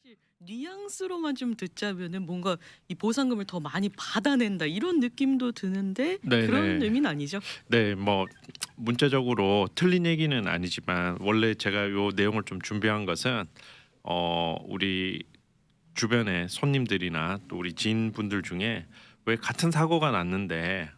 사실 뉘앙스로만 좀 듣자면은 뭔가 이 보상금을 더 많이 받아낸다 이런 느낌도 드는데 그런 네네. 의미는 아니죠? 네, 뭐 문자적으로 틀린 얘기는 아니지만 원래 제가 요 내용을 좀 준비한 것은 우리 주변의 손님들이나 또 우리 지인분들 중에 왜 같은 사고가 났는데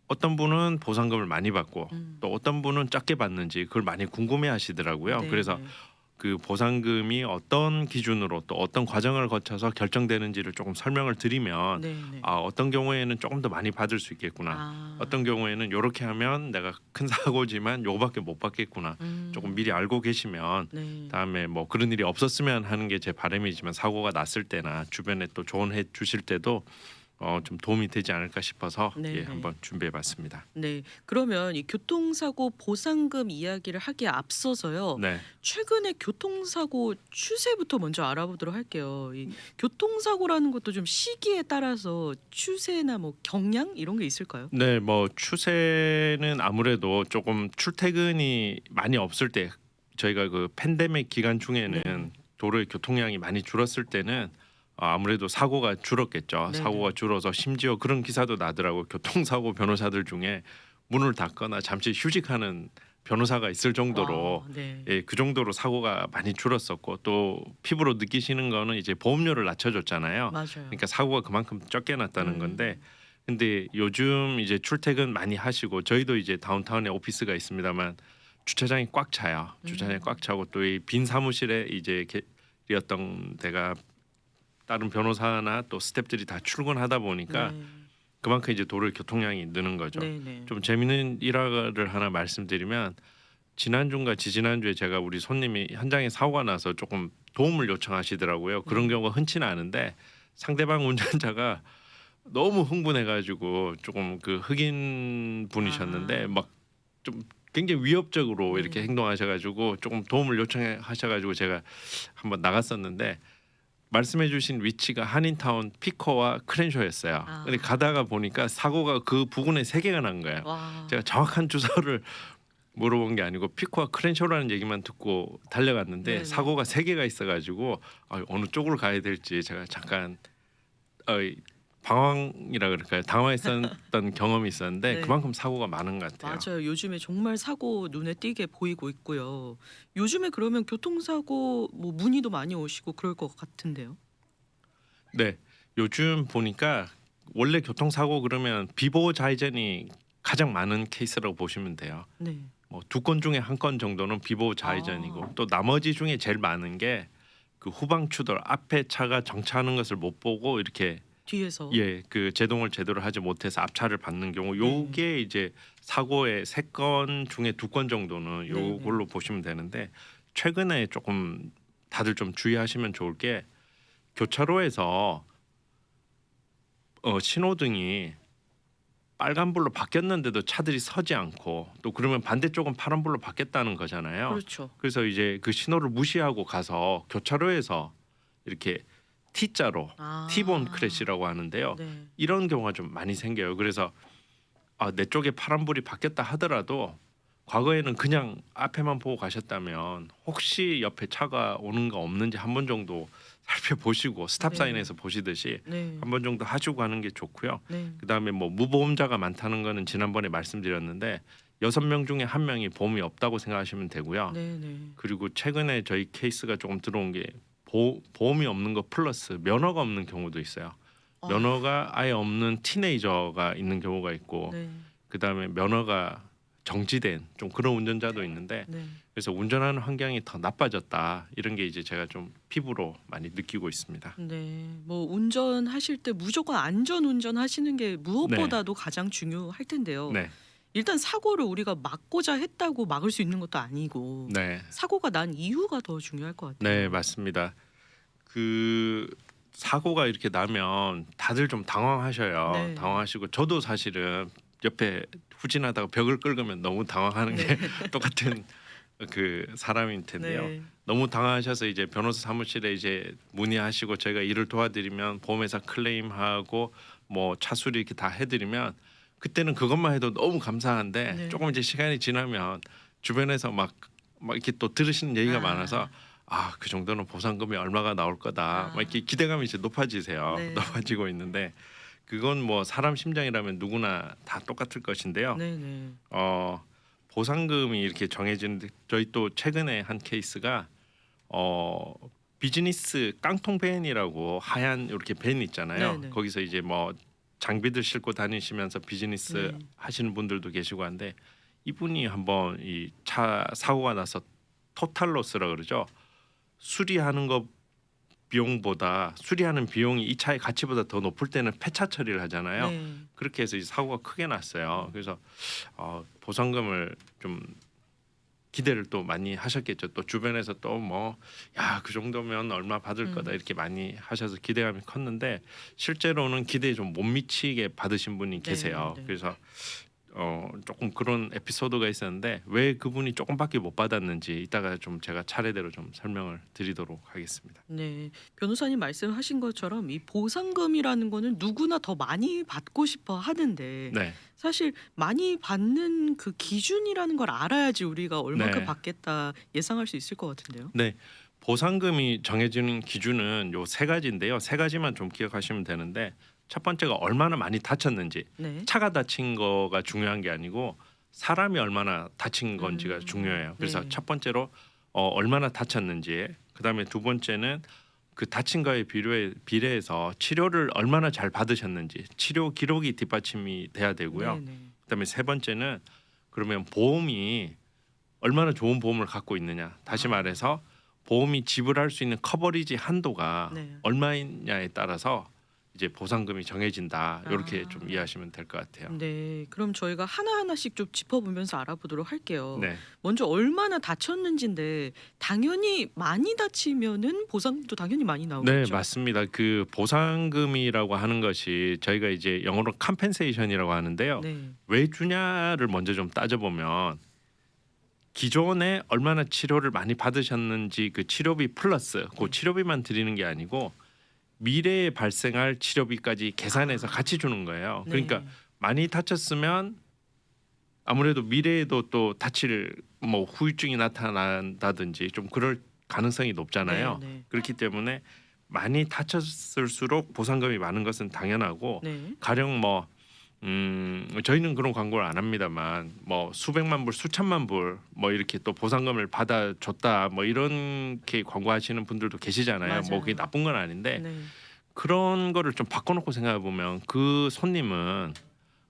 어떤 분은 보상금을 많이 받고 음. 또 어떤 분은 적게 받는지 그걸 많이 궁금해하시더라고요. 그래서 네네. 그 보상금이 어떤 기준으로 또 어떤 과정을 거쳐서 결정되는지를 조금 설명을 드리면 네네. 아 어떤 경우에는 조금 더 많이 받을 수 있겠구나. 어떤 아. 경우에는 요렇게 하면 내가 큰 사고지만 요거밖에 못 받겠구나. 조금 미리 음. 알고 계시면 네. 다음에 뭐 그런 일이 없었으면 하는 게 제 바람이지만 사고가 났을 때나 주변에 또 조언해 주실 때도 좀 도움이 되지 않을까 싶어서 예 네네. 한번 준비해 봤습니다. 네. 그러면 이 교통사고 보상금 이야기를 하기에 앞서서요. 네. 최근의 교통사고 추세부터 먼저 알아보도록 할게요. 이 교통사고라는 것도 좀 시기에 따라서 추세나 뭐 경향 이런 게 있을까요? 네, 뭐 추세는 아무래도 조금 출퇴근이 많이 없을 때 저희가 그 팬데믹 기간 중에는 네네. 도로의 교통량이 많이 줄었을 때는 아무래도 사고가 줄었겠죠. 사고가 네네. 줄어서 심지어 그런 기사도 나더라고요. 교통사고 변호사들 중에 문을 닫거나 잠시 휴직하는 변호사가 있을 정도로 와 네. 예, 그 정도로 사고가 많이 줄었었고 또 피부로 느끼시는 거는 이제 보험료를 낮춰줬잖아요. 맞아요. 그러니까 사고가 그만큼 적게 났다는 건데 음. 근데 요즘 이제 출퇴근 많이 하시고 저희도 이제 다운타운에 오피스가 있습니다만 주차장이 꽉 차요. 주차장이 꽉 음. 차고 또 이 빈 사무실에 이제 이었던 데가 다른 변호사나 또 스태프들이 다 출근하다 보니까 네. 그만큼 이제 도로 교통량이 느는 거죠. 네네. 좀 재미있는 일화를 하나 말씀드리면 지난주인가 지지난주에 제가 우리 손님이 현장에 사고가 나서 조금 도움을 요청하시더라고요. 그런 네. 경우가 흔치는 않은데 상대방 운전자가 너무 흥분해가지고 조금 그 흑인 분이셨는데 아. 막 좀 굉장히 위협적으로 이렇게 네. 행동하셔가지고 조금 도움을 요청하셔가지고 제가 한번 나갔었는데 말씀해주신 위치가 한인타운 피커와 크렌쇼였어요. 근데 아. 가다가 보니까 사고가 그 부근에 세 개가 난 거예요. 제가 와. 정확한 주소를 물어본 게 아니고 피커와 크렌쇼라는 얘기만 듣고 달려갔는데 네네. 사고가 세 개가 있어가지고 어느 쪽으로 가야 될지 제가 잠깐 어, 방황이라 그럴까요? 당황했었던 경험이 있었는데 네. 그만큼 사고가 많은 것 같아요. 맞아요. 요즘에 정말 사고 눈에 띄게 보이고 있고요. 요즘에 그러면 교통사고 뭐 문의도 많이 오시고 그럴 것 같은데요. 네, 요즘 보니까 원래 교통사고 그러면 비보호 좌회전이 가장 많은 케이스라고 보시면 돼요. 네. 뭐 두 건 중에 한 건 정도는 비보호 아. 좌회전이고 또 나머지 중에 제일 많은 게 그 후방 추돌 앞에 차가 정차하는 것을 못 보고 이렇게 뒤에서. 예, 그 제동을 제대로 하지 못해서 앞차를 받는 경우 네. 요게 이제 사고의 세 건 중에 두 건 정도는 네네. 요걸로 보시면 되는데 최근에 조금 다들 좀 주의하시면 좋을 게 교차로에서 신호등이 빨간불로 바뀌었는데도 차들이 서지 않고 또 그러면 반대쪽은 파란불로 바뀌었다는 거잖아요. 그렇죠. 그래서 이제 그 신호를 무시하고 가서 교차로에서 이렇게 T자로 T본 아. 크래시라고 하는데요. 네. 이런 경우가 좀 많이 생겨요. 그래서 내 쪽에 파란불이 바뀌었다 하더라도 과거에는 그냥 앞에만 보고 가셨다면 혹시 옆에 차가 오는 거 없는지 한 번 정도 살펴보시고 스탑 네. 사인에서 보시듯이 네. 한 번 정도 하시고 가는 게 좋고요. 네. 그다음에 뭐 무보험자가 많다는 거는 지난번에 말씀드렸는데 6명 중에 1명이 보험이 없다고 생각하시면 되고요. 네네. 그리고 최근에 저희 케이스가 조금 들어온 게 보험이 없는 거 플러스 면허가 없는 경우도 있어요. 아. 면허가 아예 없는 티네이저가 있는 경우가 있고 네. 그다음에 면허가 정지된 좀 그런 운전자도 있는데 네. 그래서 운전하는 환경이 더 나빠졌다 이런 게 이제 제가 좀 피부로 많이 느끼고 있습니다. 네. 뭐 운전하실 때 무조건 안전 운전하시는 게 네, 무엇보다도 가장 중요할 텐데요. 네, 일단 사고를 우리가 막고자 했다고 막을 수 있는 것도 아니고 네, 사고가 난 이유가 더 중요할 것 네, 같아요. 맞습니다. 그 사고가 이렇게 나면 다들 좀 당황하셔요. 네. 당황하시고 저도 사실은 옆에 후진하다가 벽을 긁으면 너무 당황하는 네. 게 똑같은 그 사람일 텐데요. 네. 너무 당황하셔서 이제 변호사 사무실에 이제 문의하시고 저희가 일을 도와드리면 보험회사 클레임하고 뭐 차수리 이렇게 다 해드리면 그때는 그것만 해도 너무 감사한데 네. 조금 이제 시간이 지나면 주변에서 막 이렇게 또 들으시는 얘기가 많아서 아. 그 정도는 보상금이 얼마가 나올 거다. 막 이렇게 기대감이 이제 높아지세요. 네. 높아지고 있는데 그건 뭐 사람 심정이라면 누구나 다 똑같을 것인데요. 네네. 보상금이 이렇게 정해지는데 저희 또 최근에 한 케이스가 비즈니스 깡통 밴이라고 하얀 이렇게 밴 있잖아요. 네네. 거기서 이제 뭐 장비들 싣고 다니시면서 비즈니스 네. 하시는 분들도 계시고 한데 이분이 한번 이 차 사고가 나서 토탈 로스라 그러죠. 수리하는 거 비용보다 수리하는 비용이 이 차의 가치보다 더 높을 때는 폐차 처리를 하잖아요. 네. 그렇게 해서 이 사고가 크게 났어요. 그래서 보상금을 좀 기대를 또 많이 하셨겠죠. 또 주변에서 또 뭐 야 그 정도면 얼마 받을 거다 이렇게 많이 하셔서 기대감이 컸는데 실제로는 기대에 좀 못 미치게 받으신 분이 계세요. 네. 그래서 조금 그런 에피소드가 있었는데 왜 그분이 조금밖에 못 받았는지 이따가 좀 제가 차례대로 좀 설명을 드리도록 하겠습니다. 네. 변호사님 말씀하신 것처럼 이 보상금이라는 거는 누구나 더 많이 받고 싶어 하는데 네, 사실 많이 받는 그 기준이라는 걸 알아야지 우리가 얼마큼 네. 받겠다 예상할 수 있을 것 같은데요. 네. 보상금이 정해지는 기준은 요 세 가지인데요. 세 가지만 좀 기억하시면 되는데 첫 번째가 얼마나 많이 다쳤는지. 네. 차가 다친 거가 중요한 게 아니고 사람이 얼마나 다친 건지가 중요해요. 그래서 네. 첫 번째로 얼마나 다쳤는지, 그다음에 두 번째는 그 다친 거에 비례해서 치료를 얼마나 잘 받으셨는지, 치료 기록이 뒷받침이 돼야 되고요. 네네. 그다음에 세 번째는 그러면 보험이 얼마나 좋은 보험을 갖고 있느냐. 다시 말해서 보험이 지불할 수 있는 커버리지 한도가 네. 얼마이냐에 따라서 이제 보상금이 정해진다. 이렇게 아. 좀 이해하시면 될 것 같아요. 네. 그럼 저희가 하나하나씩 좀 짚어보면서 알아보도록 할게요. 네, 먼저 얼마나 다쳤는지인데 당연히 많이 다치면은 보상도 당연히 많이 네, 나오겠죠. 맞습니다. 그 보상금이라고 하는 것이 저희가 이제 영어로 컴펜세이션이라고 하는데요. 네. 왜 주냐를 먼저 좀 따져보면 기존에 얼마나 치료를 많이 받으셨는지 그 치료비 플러스 그 네. 치료비만 드리는 게 아니고 미래에 발생할 치료비까지 계산해서 같이 주는 거예요. 그러니까 네. 많이 다쳤으면 아무래도 미래에도 또 다칠 뭐 후유증이 나타난다든지 좀 그럴 가능성이 높잖아요. 네. 그렇기 때문에 많이 다쳤을수록 보상금이 많은 것은 당연하고 네. 가령 뭐 저희는 그런 광고를 안 합니다만 뭐 수백만 불, 수천만 불 뭐 이렇게 또 보상금을 받아줬다 뭐 이렇게 광고하시는 분들도 계시잖아요. 맞아요. 뭐 그게 나쁜 건 아닌데 네. 그런 거를 좀 바꿔놓고 생각해 보면 그 손님은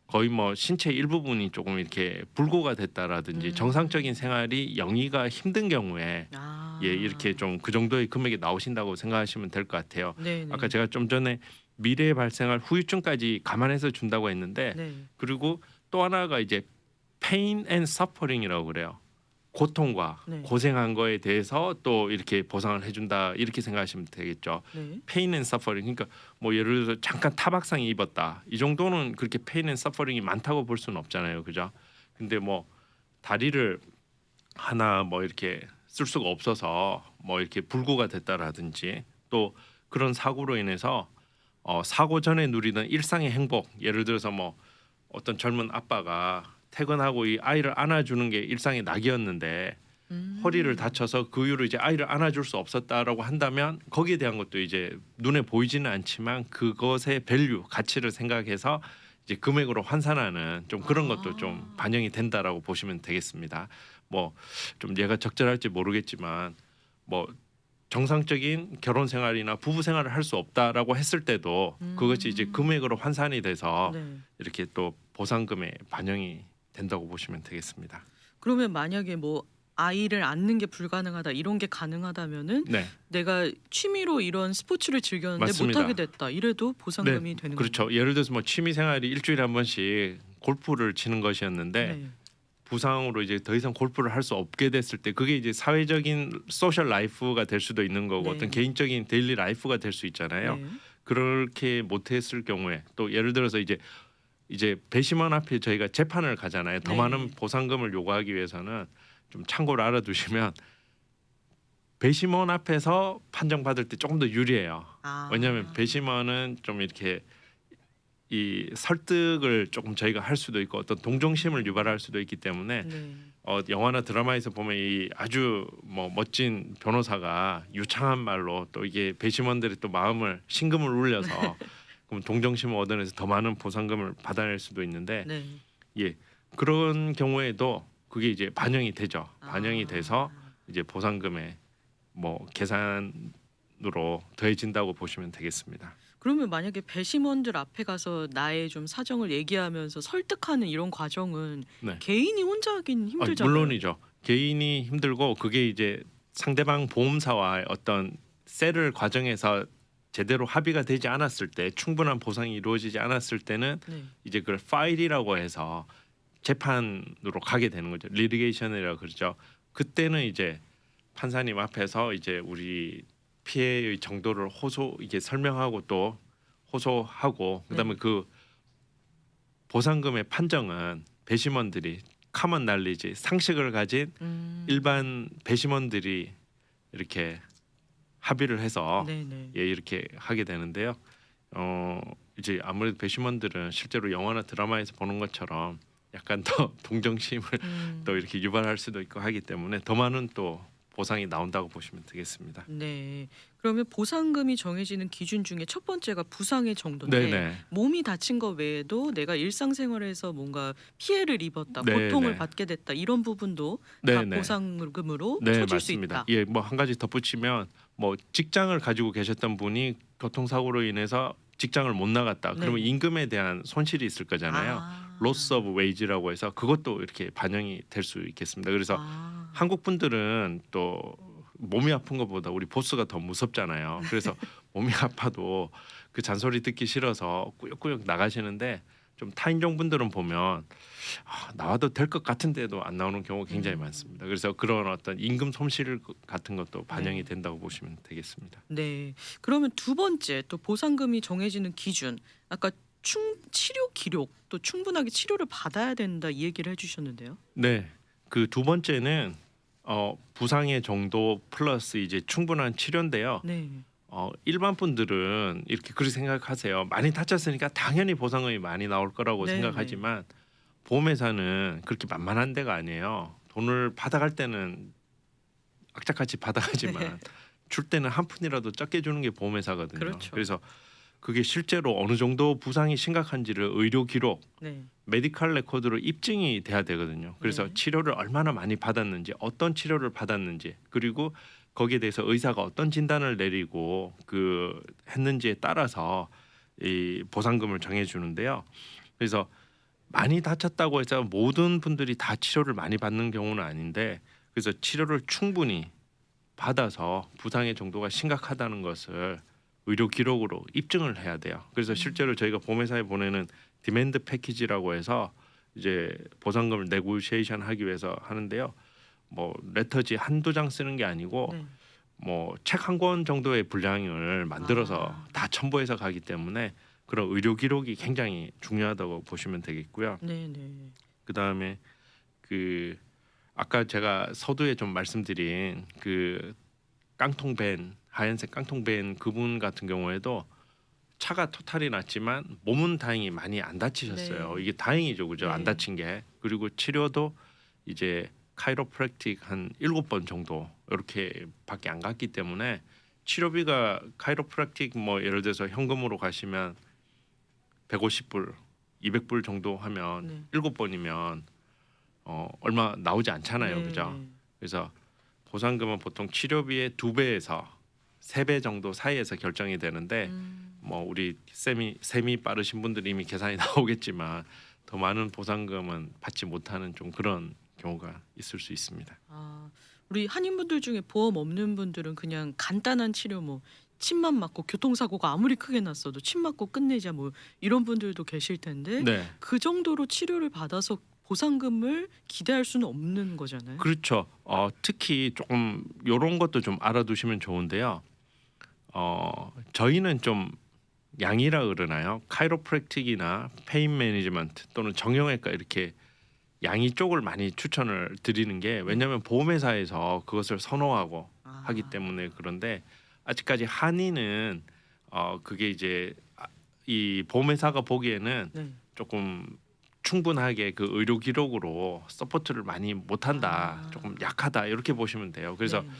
거의 뭐 신체 일부분이 조금 이렇게 불구가 됐다라든지 정상적인 생활이 영위가 힘든 경우에 아. 이렇게 좀 그 정도의 금액이 나오신다고 생각하시면 될 것 같아요. 네. 아까 제가 좀 전에 미래에 발생할 후유증까지 감안해서 준다고 했는데 네. 그리고 또 하나가 이제 pain and suffering이라고 그래요. 고통과 네. 고생한 거에 대해서 또 이렇게 보상을 해준다 이렇게 생각하시면 되겠죠. 네. pain and suffering 그러니까 뭐 예를 들어서 잠깐 타박상이 입었다 이 정도는 그렇게 pain and suffering이 많다고 볼 수는 없잖아요, 그죠? 근데 뭐 다리를 하나 뭐 이렇게 쓸 수가 없어서 뭐 이렇게 불구가 됐다라든지 또 그런 사고로 인해서 사고 전에 누리던 일상의 행복 예를 들어서 뭐 어떤 젊은 아빠가 퇴근하고 이 아이를 안아주는 게 일상의 낙이었는데 허리를 다쳐서 그 이후로 이제 아이를 안아줄 수 없었다라고 한다면 거기에 대한 것도 이제 눈에 보이지는 않지만 그것의 밸류 가치를 생각해서 이제 금액으로 환산하는 좀 그런 것도 좀 반영이 된다라고 보시면 되겠습니다. 뭐 좀 얘가 적절할지 모르겠지만 뭐 정상적인 결혼 생활이나 부부 생활을 할 수 없다라고 했을 때도 그것이 이제 금액으로 환산이 돼서 네. 이렇게 또 보상금에 반영이 된다고 보시면 되겠습니다. 그러면 만약에 뭐 아이를 안는 게 불가능하다 이런 게 가능하다면은 네, 내가 취미로 이런 스포츠를 즐겼는데 맞습니다. 못하게 됐다 이래도 보상금이 되는 그렇죠. 예를 들어서 뭐 취미 생활이 일주일에 한 번씩 골프를 치는 건가요? 것이었는데 네. 부상으로 이제 더 이상 골프를 할 수 없게 됐을 때 그게 이제 사회적인 소셜 라이프가 될 수도 있는 거고 네. 어떤 개인적인 데일리 라이프가 될 수 있잖아요. 네. 그렇게 못했을 경우에 또 예를 들어서 이제 배심원 앞에 저희가 재판을 가잖아요. 더 네. 많은 보상금을 요구하기 위해서는 좀 참고로 알아두시면 배심원 앞에서 판정받을 때 조금 더 유리해요. 아. 왜냐하면 배심원은 좀 이렇게 이 설득을 조금 저희가 할 수도 있고 어떤 동정심을 유발할 수도 있기 때문에 네. 영화나 드라마에서 보면 이 아주 뭐 멋진 변호사가 유창한 말로 또 이게 배심원들의 또 마음을 심금을 울려서 그럼 동정심을 얻어내서 더 많은 보상금을 받아낼 수도 있는데 네. 예 그런 경우에도 그게 이제 반영이 되죠. 반영이 돼서 이제 보상금의 뭐 계산으로 더해진다고 보시면 되겠습니다. 그러면 만약에 배심원들 앞에 가서 나의 좀 사정을 얘기하면서 설득하는 이런 과정은 네. 개인이 혼자 하긴 힘들잖아요. 물론이죠. 개인이 힘들고 그게 이제 상대방 보험사와의 어떤 세를 과정에서 제대로 합의가 되지 않았을 때 충분한 보상이 이루어지지 않았을 때는 네. 이제 그걸 파일이라고 해서 재판으로 가게 되는 거죠. 리티게이션이라고 그러죠. 그때는 이제 판사님 앞에서 이제 우리 피해의 정도를 이게 설명하고 또 호소하고 그다음에 네. 그 보상금의 판정은 배심원들이 카먼 날리지 상식을 가진 일반 배심원들이 이렇게 합의를 해서 네네. 예 이렇게 하게 되는데요. 이제 아무래도 배심원들은 실제로 영화나 드라마에서 보는 것처럼 약간 더 동정심을 또 이렇게 유발할 수도 있고 하기 때문에 더 많은 또 보상이 나온다고 보시면 되겠습니다. 네. 그러면 보상금이 정해지는 기준 중에 첫 번째가 부상의 정도인데 네네. 몸이 다친 거 외에도 내가 일상생활에서 뭔가 피해를 입었다, 네네. 고통을 받게 됐다 이런 부분도 다 네네. 보상금으로 네 쳐질 수 맞습니다. 있다. 예, 뭐 한 가지 덧붙이면 뭐 직장을 가지고 계셨던 분이 교통사고로 인해서 직장을 못 나갔다. 그러면 네. 임금에 대한 손실이 있을 거잖아요. 로스 오브 웨이지라고 해서 그것도 이렇게 반영이 될 수 있겠습니다. 그래서 한국 분들은 또 몸이 아픈 것보다 우리 보스가 더 무섭잖아요. 그래서 몸이 아파도 그 잔소리 듣기 싫어서 꾸역꾸역 나가시는데 좀 타인종 분들은 보면 나와도 될 것 같은데도 안 나오는 경우가 굉장히 많습니다. 그래서 그런 어떤 임금 손실 같은 것도 반영이 네. 된다고 보시면 되겠습니다. 네. 그러면 두 번째 또 보상금이 정해지는 기준. 아까 치료 기록 또 충분하게 치료를 받아야 된다 이 얘기를 해주셨는데요. 네, 그 두 번째는 부상의 정도 플러스 이제 충분한 치료인데요. 네. 일반 분들은 이렇게 그렇게 생각하세요. 많이 다쳤으니까 당연히 보상금이 많이 나올 거라고 네, 생각하지만 보험회사는 그렇게 만만한 데가 아니에요. 돈을 받아갈 때는 악착같이 받아가지만 네. 줄 때는 한 푼이라도 적게 주는 게 보험회사거든요. 그렇죠. 그래서 그게 실제로 어느 정도 부상이 심각한지를 의료 기록, 네. 메디컬 레코드로 입증이 돼야 되거든요. 그래서 네. 치료를 얼마나 많이 받았는지, 어떤 치료를 받았는지, 그리고 거기에 대해서 의사가 어떤 진단을 내리고 그 했는지에 따라서 이 보상금을 정해 주는데요. 그래서 많이 다쳤다고 해서 모든 분들이 다 치료를 많이 받는 경우는 아닌데 그래서 치료를 충분히 받아서 부상의 정도가 심각하다는 것을 의료 기록으로 입증을 해야 돼요. 그래서 실제로 저희가 보험회사에 보내는 디맨드 패키지라고 해서 이제 보상금을 네고시에이션 하기 위해서 하는데요. 뭐 레터지 한두 장 쓰는 게 아니고 네. 뭐 책 한 권 정도의 분량을 만들어서 다 첨부해서 가기 때문에 그런 의료 기록이 굉장히 중요하다고 보시면 되겠고요. 네. 네. 그다음에 그 아까 제가 서두에 좀 말씀드린 그 깡통밴 하얀색 깡통밴 그분 같은 경우에도 차가 토탈이 났지만 몸은 다행히 많이 안 다치셨어요. 네. 이게 다행이죠, 그죠? 네. 안 다친 게. 그리고 치료도 이제 카이로프랙틱 한 7번 정도 이렇게밖에 안 갔기 때문에 치료비가 카이로프랙틱 뭐 예를 들어서 현금으로 가시면 150불, 200불 정도 하면 네. 7번이면 얼마 나오지 않잖아요, 네. 그죠? 그래서 보상금은 보통 치료비의 2배에서 3배 정도 사이에서 결정이 되는데 뭐 우리 셈이 빠르신 분들이 이미 계산이 나오겠지만 더 많은 보상금은 받지 못하는 좀 그런 경우가 있을 수 있습니다. 우리 한인분들 중에 보험 없는 분들은 그냥 간단한 치료 뭐 침만 맞고 교통사고가 아무리 크게 났어도 침 맞고 끝내자 뭐 이런 분들도 계실 텐데 네, 그 정도로 치료를 받아서 보상금을 기대할 수는 없는 거잖아요. 그렇죠. 특히 조금 이런 것도 좀 알아두시면 좋은데요. 저희는 좀 양이라 그러나요? 카이로프랙틱이나 페인 매니지먼트 또는 정형외과 이렇게 양이 쪽을 많이 추천을 드리는 게 왜냐하면 보험회사에서 그것을 선호하고 하기 때문에 그런데 아직까지 한의는 그게 이제 이 보험회사가 보기에는 네. 조금 충분하게 그 의료 기록으로 서포트를 많이 못한다, 아. 조금 약하다 이렇게 보시면 돼요. 그래서 네, 네.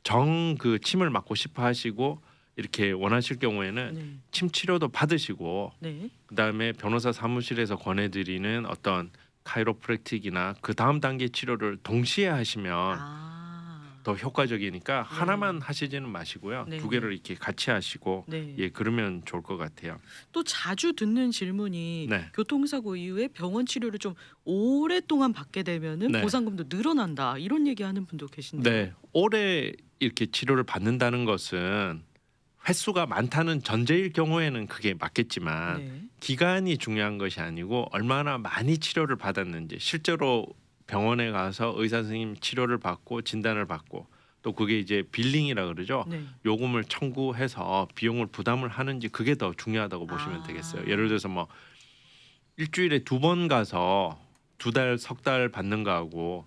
정 그 침을 맞고 싶어 하시고 이렇게 원하실 경우에는 네. 침 치료도 받으시고 네. 그다음에 변호사 사무실에서 권해드리는 어떤 카이로프랙틱이나 그 다음 단계 치료를 동시에 하시면 아. 더 효과적이니까 네. 하나만 하시지는 마시고요. 네, 두 개를 이렇게 같이 하시고 네. 예 그러면 좋을 것 같아요. 또 자주 듣는 질문이 네. 교통사고 이후에 병원 치료를 좀 오랫동안 받게 되면은 네. 보상금도 늘어난다. 이런 얘기하는 분도 계신데요. 네, 오래 이렇게 치료를 받는다는 것은 횟수가 많다는 전제일 경우에는 그게 맞겠지만 네. 기간이 중요한 것이 아니고 얼마나 많이 치료를 받았는지 실제로 병원에 가서 의사 선생님 치료를 받고 진단을 받고 또 그게 이제 빌링이라 그러죠. 네. 요금을 청구해서 비용을 부담을 하는지 그게 더 중요하다고 보시면 아. 되겠어요. 예를 들어서 뭐 일주일에 2번 가서 2달, 석 달 받는 거하고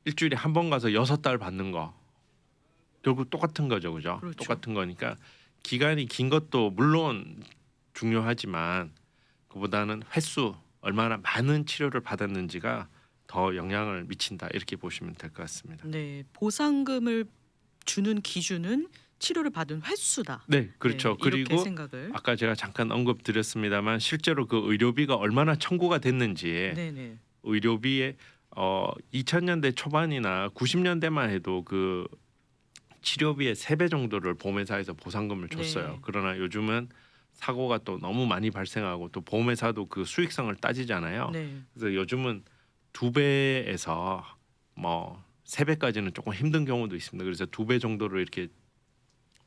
일주일에 1번 가서 6달 받는 거 결국 똑같은 거죠, 그죠? 그렇죠. 똑같은 거니까 기간이 긴 것도 물론 중요하지만 그보다는 횟수 얼마나 많은 치료를 받았는지가 더 영향을 미친다 이렇게 보시면 될 것 같습니다. 네. 보상금을 주는 기준은 치료를 받은 횟수다. 네, 그렇죠. 네, 이렇게 그리고 생각을. 아까 제가 잠깐 언급드렸습니다만 실제로 그 의료비가 얼마나 청구가 됐는지 네네. 의료비에 2000년대 초반이나 90년대만 해도 그 치료비의 3배 정도를 보험회사에서 보상금을 줬어요. 네. 그러나 요즘은 사고가 또 너무 많이 발생하고 또 보험회사도 그 수익성을 따지잖아요. 네. 그래서 요즘은 2배에서 뭐 3배까지는 조금 힘든 경우도 있습니다. 그래서 2배 정도를 이렇게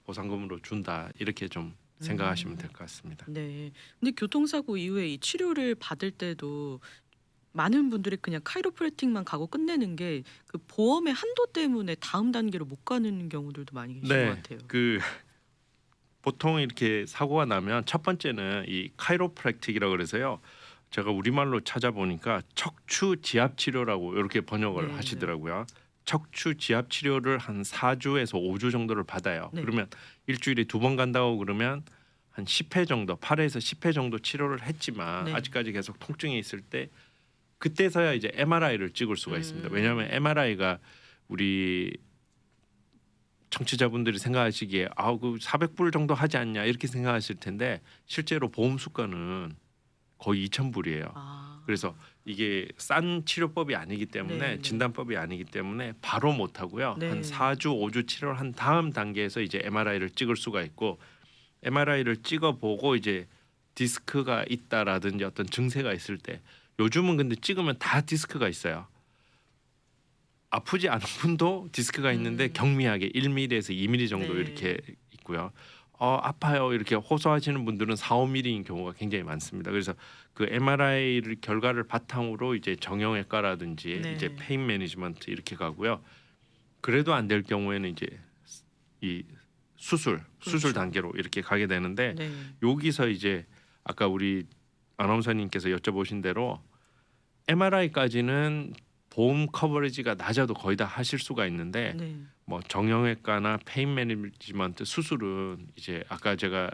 보상금으로 준다 이렇게 좀 생각하시면 될 것 같습니다. 네. 근데 교통사고 이후에 이 치료를 받을 때도 많은 분들이 그냥 카이로프래틱만 가고 끝내는 게 그 보험의 한도 때문에 다음 단계로 못 가는 경우들도 많이 계신 것 같아요. 그 보통 이렇게 사고가 나면 첫 번째는 이 카이로프랙틱이라고 그래서요. 제가 우리말로 찾아보니까 척추 지압 치료라고 이렇게 번역을 네, 하시더라고요. 척추 지압 치료를 한 4주에서 5주 정도를 받아요. 네. 그러면 일주일에 2번 간다고 그러면 한 10회 정도, 8회에서 10회 정도 치료를 했지만 네. 아직까지 계속 통증이 있을 때 그때서야 이제 MRI를 찍을 수가 있습니다. 왜냐하면 MRI가 우리 청취자분들이 생각하시기에 그 400불 정도 하지 않냐 이렇게 생각하실 텐데 실제로 보험 수가는 거의 2,000불이에요. 아. 그래서 이게 싼 치료법이 아니기 때문에 네, 네. 진단법이 아니기 때문에 바로 못 하고요. 네. 한 4주, 5주 치료를 한 다음 단계에서 이제 MRI를 찍을 수가 있고 MRI를 찍어 보고 이제 디스크가 있다라든지 어떤 증세가 있을 때 요즘은 근데 찍으면 다 디스크가 있어요. 아프지 않은 분도 디스크가 있는데 경미하게 1mm에서 2mm 정도 네. 이렇게 있고요. 아파요 이렇게 호소하시는 분들은 4, 5mm인 경우가 굉장히 많습니다. 그래서 그 MRI를 결과를 바탕으로 이제 정형외과라든지 네. 이제 페인 매니지먼트 이렇게 가고요. 그래도 안 될 경우에는 이제 이 수술 그렇죠. 단계로 이렇게 가게 되는데 네. 여기서 이제 아까 우리 아나운서님께서 여쭤보신 대로 MRI까지는 보험 커버리지가 낮아도 거의 다 하실 수가 있는데 네. 뭐 정형외과나 페인 매니지먼트 수술은 이제 아까 제가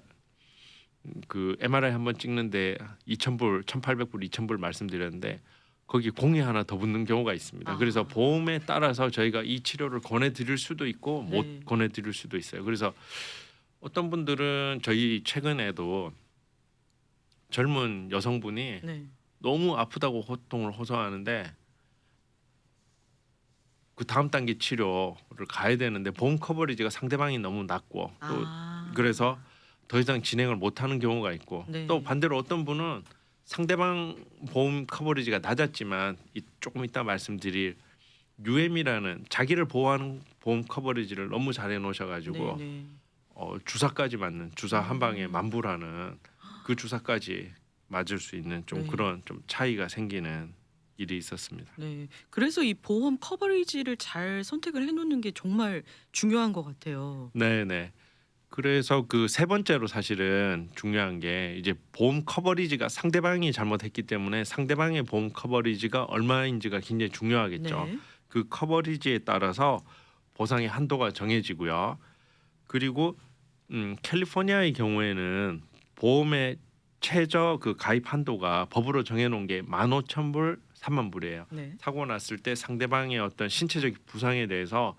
그 MRI 한번 찍는데 2,000불, 1,800불, 2,000불 말씀드렸는데 거기 공이 하나 더 붙는 경우가 있습니다. 아. 그래서 보험에 따라서 저희가 이 치료를 권해드릴 수도 있고 네. 못 권해드릴 수도 있어요. 그래서 어떤 분들은 저희 최근에도 젊은 여성분이 네. 너무 아프다고 호통을 호소하는데 그 다음 단계 치료를 가야 되는데 보험 커버리지가 상대방이 너무 낮고 또 아. 그래서 더 이상 진행을 못하는 경우가 있고 네. 또 반대로 어떤 분은 상대방 보험 커버리지가 낮았지만 조금 이따 말씀드릴 UM이라는 자기를 보호하는 보험 커버리지를 너무 잘 해놓으셔가지고 네. 주사까지 맞는 주사 한 방에 만불하는 그 주사까지 맞을 수 있는 좀 네. 그런 좀 차이가 생기는 일이 있었습니다. 네. 그래서 이 보험 커버리지를 잘 선택을 해놓는 게 정말 중요한 것 같아요. 네네. 그래서 그 세 번째로 사실은 중요한 게 이제 보험 커버리지가 상대방이 잘못했기 때문에 상대방의 보험 커버리지가 얼마인지가 굉장히 중요하겠죠. 네. 그 커버리지에 따라서 보상의 한도가 정해지고요. 그리고 캘리포니아의 경우에는 보험의 최저 그 가입 한도가 법으로 정해놓은 게 15,000불, 30,000불이에요. 네. 사고 났을 때 상대방의 어떤 신체적 부상에 대해서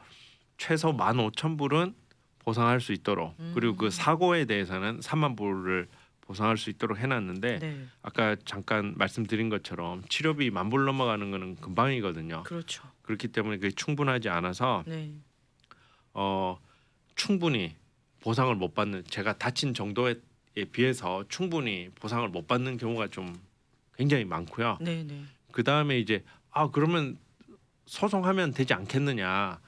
최소 15,000불은 보상할 수 있도록 그리고 그 사고에 대해서는 30,000불을 보상할 수 있도록 해놨는데 네. 아까 잠깐 말씀드린 것처럼 치료비 10,000불 넘어가는 거는 금방이거든요. 그렇죠. 그렇기 때문에 그게 충분하지 않아서 네. 충분히 보상을 못 받는 제가 다친 정도에 비해서 충분히 보상을 못 받는 경우가 좀 굉장히 많고요. 네, 네. 그 다음에 이제 그러면 소송하면 되지 않겠느냐,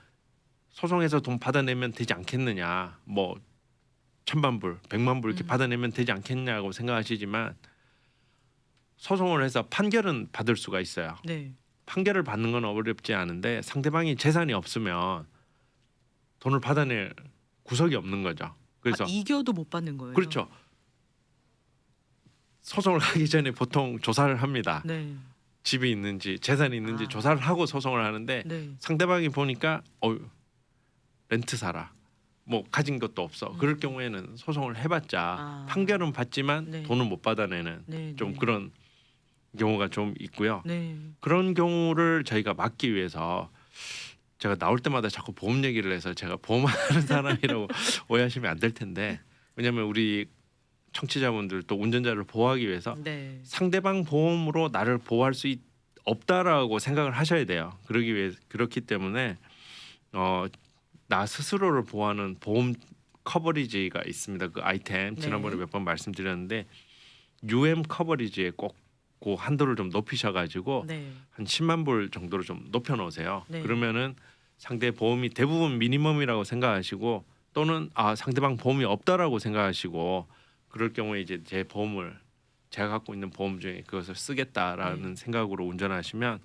소송해서 돈 받아내면 되지 않겠느냐, 뭐 1,000,000불, 1,000,000불 이렇게 받아내면 되지 않겠냐고 생각하시지만 소송을 해서 판결은 받을 수가 있어요. 네. 판결을 받는 건 어렵지 않은데 상대방이 재산이 없으면 돈을 받아낼 구석이 없는 거죠. 그래서 이겨도 못 받는 거예요. 그렇죠. 소송을 하기 전에 보통 조사를 합니다. 네. 집이 있는지 재산이 있는지 조사를 하고 소송을 하는데 네. 상대방이 보니까 렌트 사라, 뭐 가진 것도 없어. 그럴 경우에는 소송을 해봤자 판결은 받지만 네. 돈은 못 받아내는 네. 좀 네. 그런 경우가 좀 있고요. 네. 그런 경우를 저희가 막기 위해서 제가 나올 때마다 자꾸 보험 얘기를 해서 제가 보험하는 사람이라고 오해하시면 안 될 텐데, 왜냐하면 우리 청취자분들 또 운전자를 보호하기 위해서 네. 상대방 보험으로 나를 보호할 수 없다라고 생각을 하셔야 돼요. 그렇기 때문에 나 스스로를 보호하는 보험 커버리지가 있습니다. 그 아이템 지난번에 몇 번 말씀드렸는데 UM 커버리지에 꼭 그 한도를 좀 높이셔가지고 네. 한 10만 불 정도로 좀 높여놓으세요. 네. 그러면은 상대 보험이 대부분 미니멈이라고 생각하시고 또는 상대방 보험이 없다라고 생각하시고 그럴 경우에 이제 제 보험을 제가 갖고 있는 보험 중에 그것을 쓰겠다라는 생각으로 운전하시면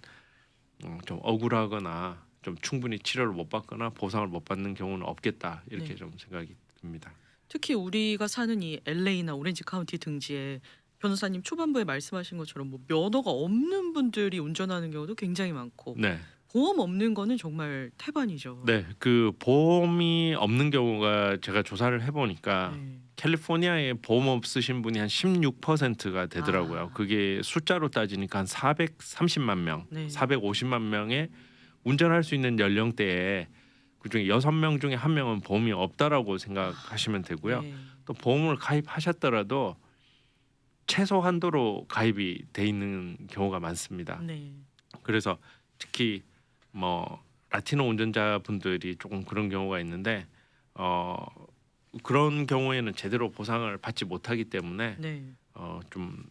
좀 억울하거나 좀 충분히 치료를 못 받거나 보상을 못 받는 경우는 없겠다 이렇게 네. 좀 생각이 듭니다. 특히 우리가 사는 이 LA나 오렌지 카운티 등지에 변호사님 초반부에 말씀하신 것처럼 뭐 면허가 없는 분들이 운전하는 경우도 굉장히 많고 네, 보험 없는 거는 정말 태반이죠. 네, 그 보험이 없는 경우가 제가 조사를 해보니까 네. 캘리포니아에 보험 없으신 분이 한 16%가 되더라고요. 아. 그게 숫자로 따지니까 한 430만 명, 네. 450만 명의 운전할 수 있는 연령대에 그중에 6명 중에 1명은 보험이 없다라고 생각하시면 되고요. 네. 또 보험을 가입하셨더라도 최소 한도로 가입이 돼 있는 경우가 많습니다. 네. 그래서 특히 뭐 라티노 운전자분들이 조금 그런 경우가 있는데 그런 경우에는 제대로 보상을 받지 못하기 때문에 네. 좀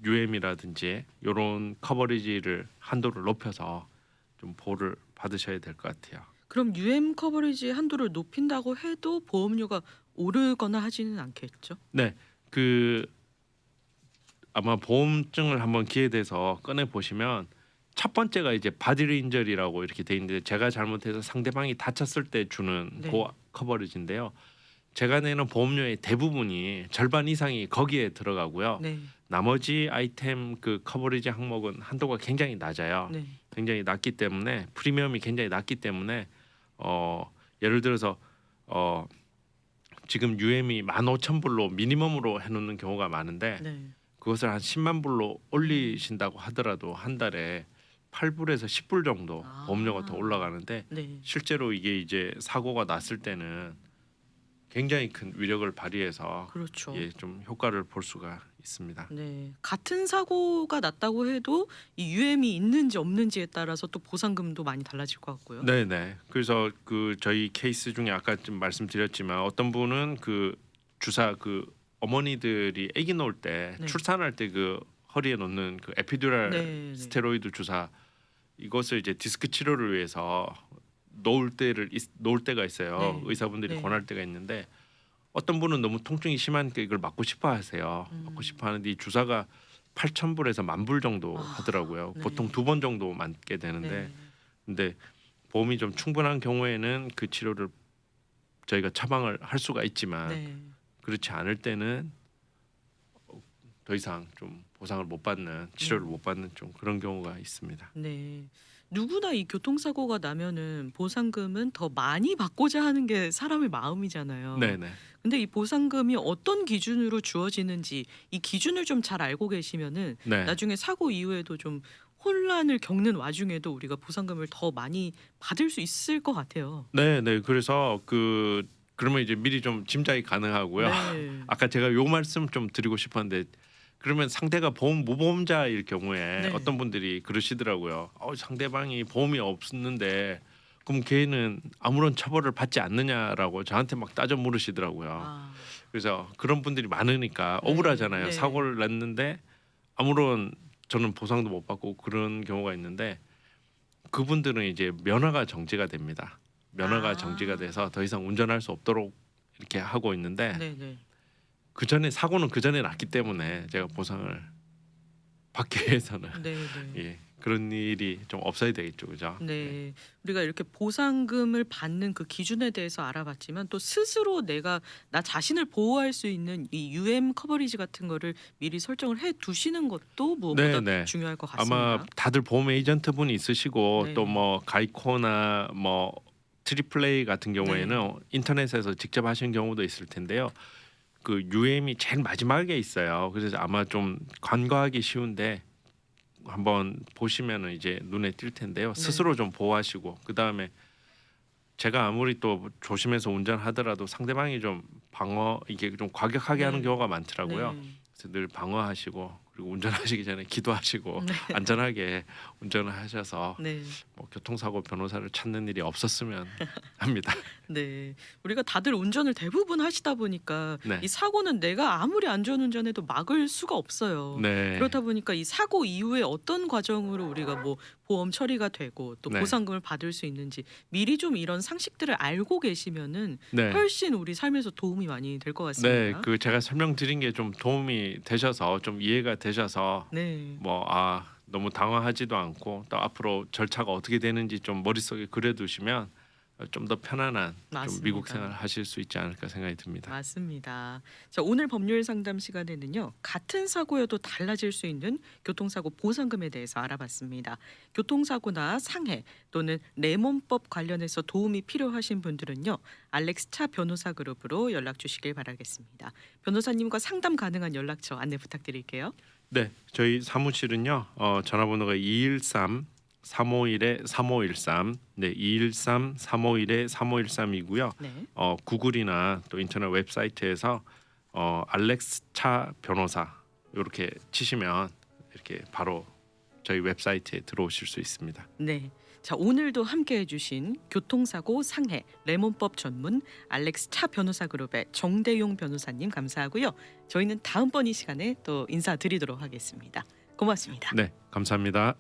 UM이라든지 이런 커버리지를 한도를 높여서 좀 보호를 받으셔야 될 것 같아요. 그럼 UM 커버리지 한도를 높인다고 해도 보험료가 오르거나 하지는 않겠죠? 네, 그 아마 보험증을 한번 기회에 대해서 꺼내 보시면 첫 번째가 이제 바디리 인저리라고 이렇게 돼 있는데 제가 잘못해서 상대방이 다쳤을 때 주는 네. 그 커버리지인데요. 제가 내는 보험료의 대부분이 절반 이상이 거기에 들어가고요. 네. 나머지 아이템 그 커버리지 항목은 한도가 굉장히 낮아요. 네. 굉장히 낮기 때문에 프리미엄이 굉장히 낮기 때문에 예를 들어서 지금 UM이 15,000불로 미니멈으로 해놓는 경우가 많은데 네. 그것을 한 10만 불로 올리신다고 하더라도 한 달에 8불에서 10불 정도 보험료가 더 올라가는데 네. 실제로 이게 이제 사고가 났을 때는 굉장히 큰 위력을 발휘해서 그렇죠. 좀 효과를 볼 수가 있습니다. 네. 같은 사고가 났다고 해도 이 UM이 있는지 없는지에 따라서 또 보상금도 많이 달라질 것 같고요. 네네. 그래서 그 저희 케이스 중에 아까 좀 말씀드렸지만 어떤 분은 그 주사 그 어머니들이 아기 놓을 때 네. 출산할 때 그 허리에 놓는 그 에피듀랄 네. 스테로이드 주사 이것을 이제 디스크 치료를 위해서 놓을 때가 있어요. 네. 의사분들이 네. 권할 때가 있는데 어떤 분은 너무 통증이 심하니까 이걸 맞고 싶어 하세요. 음. 맞고 싶어 하는데 이 주사가 8,000불에서 10,000불 정도 하더라고요. 네. 보통 2번 정도 맞게 되는데 네. 근데 보험이 좀 충분한 경우에는 그 치료를 저희가 처방을 할 수가 있지만 네. 그렇지 않을 때는 더 이상 좀 보상을 못 받는 치료를 못 받는 좀 그런 경우가 있습니다. 네. 누구나 이 교통사고가 나면은 보상금은 더 많이 받고자 하는 게 사람의 마음이잖아요. 네네. 근데 이 보상금이 어떤 기준으로 주어지는지 이 기준을 좀 잘 알고 계시면은 네. 나중에 사고 이후에도 좀 혼란을 겪는 와중에도 우리가 보상금을 더 많이 받을 수 있을 것 같아요. 네네. 그래서 그러면 이제 미리 좀 짐작이 가능하고요. 네. 아까 제가 요 말씀 좀 드리고 싶었는데 그러면 상대가 무보험자일 경우에 네. 어떤 분들이 그러시더라고요. 상대방이 보험이 없는데 그럼 걔는 아무런 처벌을 받지 않느냐라고 저한테 막 따져 물으시더라고요. 아, 그래서 그런 분들이 많으니까 네. 억울하잖아요. 네. 사고를 냈는데 아무런 저는 보상도 못 받고 그런 경우가 있는데 그분들은 이제 면허가 정지가 됩니다. 면허가 아. 정지가 돼서 더 이상 운전할 수 없도록 이렇게 하고 있는데 네네. 그 전에 사고는 그 전에 났기 때문에 제가 보상을 받기 위해서는 네네. 예, 그런 일이 좀 없어야 되겠죠, 그죠? 네. 우리가 이렇게 보상금을 받는 그 기준에 대해서 알아봤지만 또 스스로 내가 나 자신을 보호할 수 있는 이 UM 커버리지 같은 거를 미리 설정을 해 두시는 것도 무엇보다 네네. 중요할 것 아마 같습니다. 다들 보험 에이전트 분이 있으시고 네. 또 뭐 가이코나 뭐 트리플레이 같은 경우에는 네. 인터넷에서 직접 하시는 경우도 있을 텐데요. 그 UM이 제일 마지막에 있어요. 그래서 아마 좀 간과하기 쉬운데 한번 보시면은 이제 눈에 띌 텐데요. 스스로 네. 좀 보호하시고 그 다음에 제가 아무리 또 조심해서 운전하더라도 상대방이 좀 이게 좀 과격하게 하는 네. 경우가 많더라고요. 네. 그래서 늘 방어하시고 그리고 운전하시기 전에 기도하시고 네. 안전하게 운전을 하셔서 네. 뭐 교통사고 변호사를 찾는 일이 없었으면 합니다. 네. 우리가 다들 운전을 대부분 하시다 보니까 네. 이 사고는 내가 아무리 안전운전해도 막을 수가 없어요. 네. 그렇다 보니까 이 사고 이후에 어떤 과정으로 우리가 뭐 보험 처리가 되고 또 네. 보상금을 받을 수 있는지 미리 좀 이런 상식들을 알고 계시면은 네. 훨씬 우리 삶에서 도움이 많이 될 것 네, 같습니다. 그 제가 설명드린 게 좀 도움이 되셔서 좀 이해가 되셔서 네. 뭐 너무 당황하지도 않고 또 앞으로 절차가 어떻게 되는지 좀 머릿속에 그려두시면 좀 더 편안한 좀 미국 맞습니다. 생활 하실 수 있지 않을까 생각이 듭니다. 맞습니다. 자, 오늘 법률 상담 시간에는요. 같은 사고여도 달라질 수 있는 교통사고 보상금에 대해서 알아봤습니다. 교통사고나 상해 또는 레몬법 관련해서 도움이 필요하신 분들은요. 알렉스 차 변호사 그룹으로 연락 주시길 바라겠습니다. 변호사님과 상담 가능한 연락처 안내 부탁드릴게요. 네, 저희 사무실은요. 전화번호가 213-351-3513, 네, 213-351-3513이고요. 네. 구글이나 또 인터넷 웹사이트에서 알렉스 차 변호사 이렇게 치시면 이렇게 바로 저희 웹사이트에 들어오실 수 있습니다. 네. 자, 오늘도 함께 해주신 교통사고 상해 레몬법 전문 알렉스 차 변호사 그룹의 정대용 변호사님 감사하고요. 저희는 다음번 이 시간에 또 인사드리도록 하겠습니다. 고맙습니다. 네, 감사합니다.